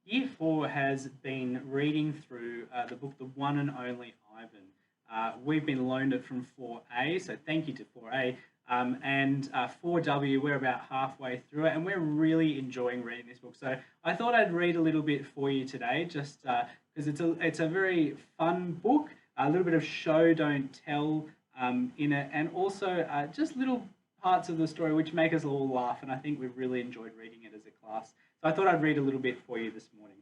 Year 4 has been reading through the book The One and Only Ivan. We've been loaned it from 4A, so thank you to 4A. And 4W, we're about halfway through it, and we're really enjoying reading this book. So I thought I'd read a little bit for you today, just because it's a very fun book, a little bit of show, don't tell in it, and also just little parts of the story which make us all laugh, and I think we've really enjoyed reading it as a class. So I thought I'd read a little bit for you this morning.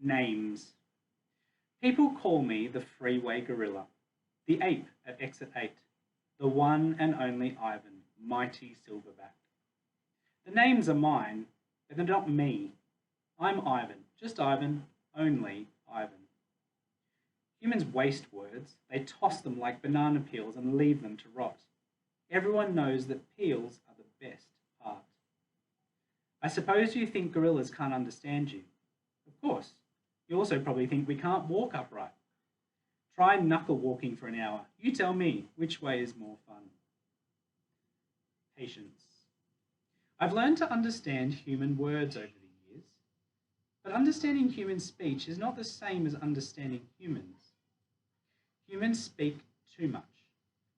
Names. People call me the freeway gorilla, the ape at exit 8, the one and only Ivan, mighty silverback. The names are mine, but they're not me. I'm Ivan, just Ivan, only Ivan. Humans waste words. They toss them like banana peels and leave them to rot. Everyone knows that peels are the best part. I suppose you think gorillas can't understand you. Of course. You also probably think we can't walk upright. Try knuckle walking for an hour. You tell me which way is more fun. Patience. I've learned to understand human words over the years, but understanding human speech is not the same as understanding humans. Humans speak too much.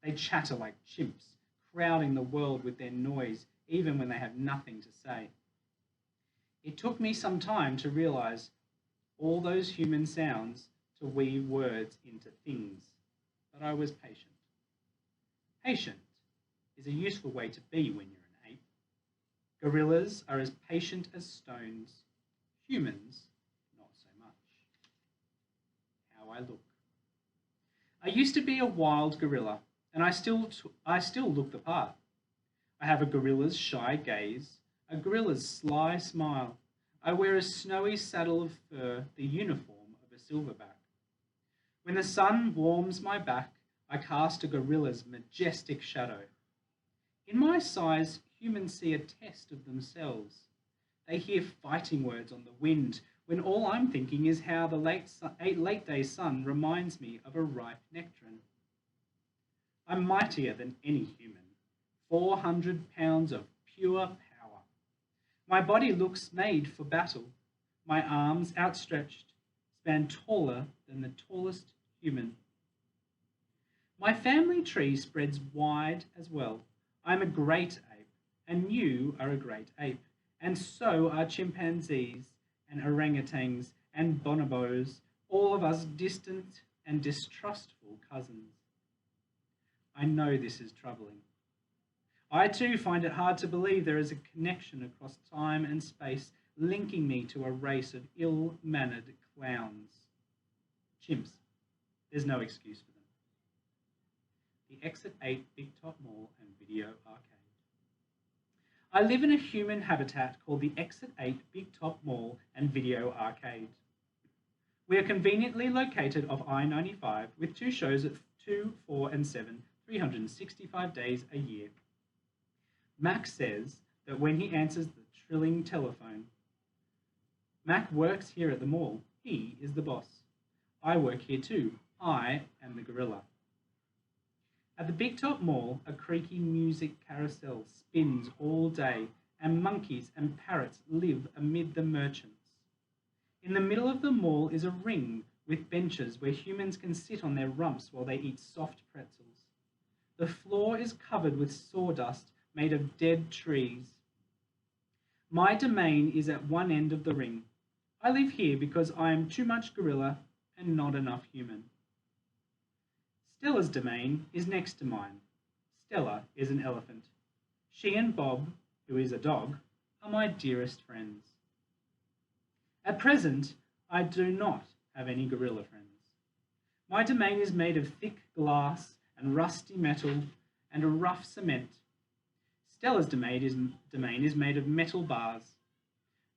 They chatter like chimps, crowding the world with their noise, even when they have nothing to say. It took me some time to realize all those human sounds to weave words into things, but I was patient. Patient is a useful way to be when you're an ape. Gorillas are as patient as stones. Humans, not so much. How I look. I used to be a wild gorilla, and I still look the part. I have a gorilla's shy gaze, a gorilla's sly smile. I wear a snowy saddle of fur, the uniform of a silverback. When the sun warms my back, I cast a gorilla's majestic shadow. In my size, humans see a test of themselves. They hear fighting words on the wind, when all I'm thinking is how the late day sun reminds me of a ripe nectarine. I'm mightier than any human, 400 pounds of pure power. My body looks made for battle. My arms, outstretched, span taller than the tallest human. My family tree spreads wide as well. I'm a great ape, and you are a great ape, and so are chimpanzees and orangutans and bonobos, all of us distant and distrustful cousins. I know this is troubling. I too find it hard to believe there is a connection across time and space linking me to a race of ill-mannered clowns. Chimps. There's no excuse for them. The Exit 8 Big Top Mall and Video Arcade. I live in a human habitat called the Exit 8 Big Top Mall and Video Arcade. We are conveniently located off I-95 with two shows at 2, 4 and 7, 365 days a year. Mac says that when he answers the trilling telephone, Mac works here at the mall. He is the boss. I work here too. I am the gorilla. At the Big Top Mall, a creaky music carousel spins all day, and monkeys and parrots live amid the merchants. In the middle of the mall is a ring with benches where humans can sit on their rumps while they eat soft pretzels. The floor is covered with sawdust made of dead trees. My domain is at one end of the ring. I live here because I am too much gorilla and not enough human. Stella's domain is next to mine. Stella is an elephant. She and Bob, who is a dog, are my dearest friends. At present, I do not have any gorilla friends. My domain is made of thick glass and rusty metal and a rough cement. Stella's domain is made of metal bars.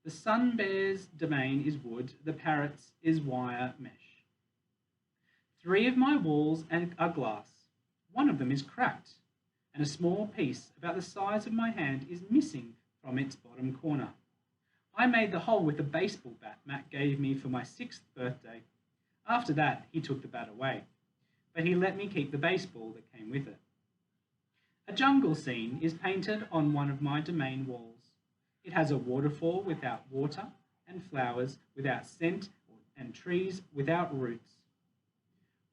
The sun bear's domain is wood, the parrot's is wire mesh. 3 of my walls are glass. One of them is cracked, and a small piece about the size of my hand is missing from its bottom corner. I made the hole with a baseball bat Matt gave me for my 6th birthday. After that, he took the bat away, but he let me keep the baseball that came with it. A jungle scene is painted on one of my domain walls. It has a waterfall without water and flowers without scent and trees without roots.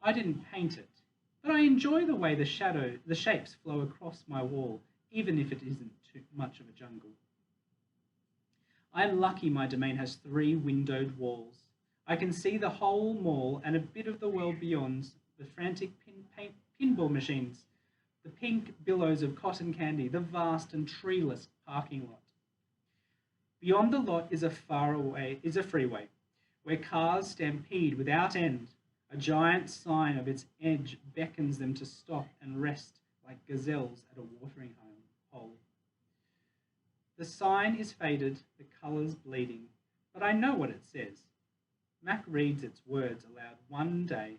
I didn't paint it, but I enjoy the way the shapes flow across my wall, even if it isn't too much of a jungle. I am lucky my domain has 3 windowed walls. I can see the whole mall and a bit of the world beyond, the frantic pinball machines, the pink billows of cotton candy, the vast and treeless parking lot. Beyond the lot is a freeway, where cars stampede without end. A giant sign of its edge beckons them to stop and rest like gazelles at a watering hole. The sign is faded, the colours bleeding, but I know what it says. Mac reads its words aloud one day.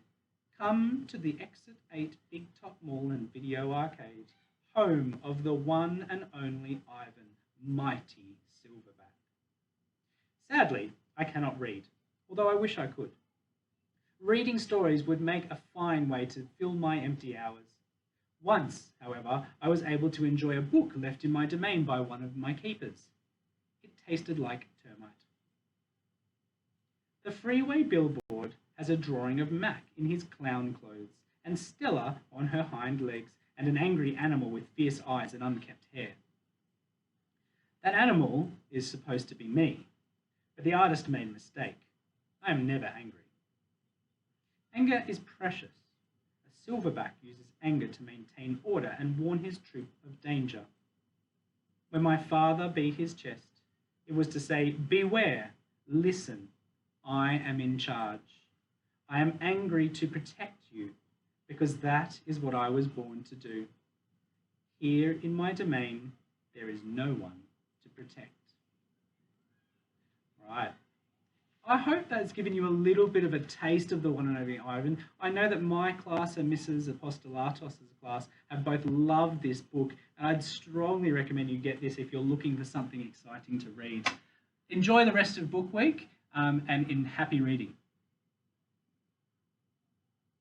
Come to the Exit 8 Big Top Mall and Video Arcade, home of the one and only Ivan, mighty Silverback. Sadly, I cannot read, although I wish I could. Reading stories would make a fine way to fill my empty hours. Once, however, I was able to enjoy a book left in my domain by one of my keepers. It tasted like termite. The freeway billboard has a drawing of Mac in his clown clothes, and Stella on her hind legs, and an angry animal with fierce eyes and unkempt hair. That animal is supposed to be me, but the artist made a mistake. I am never angry. Anger is precious. A silverback uses anger to maintain order and warn his troop of danger. When my father beat his chest, it was to say, beware, listen, I am in charge. I am angry to protect you, because that is what I was born to do. Here in my domain, there is no one to protect. Right. I hope that's given you a little bit of a taste of the one and only Ivan. I know that my class and Mrs. Apostolatos' class have both loved this book, and I'd strongly recommend you get this if you're looking for something exciting to read. Enjoy the rest of book week, and in happy reading.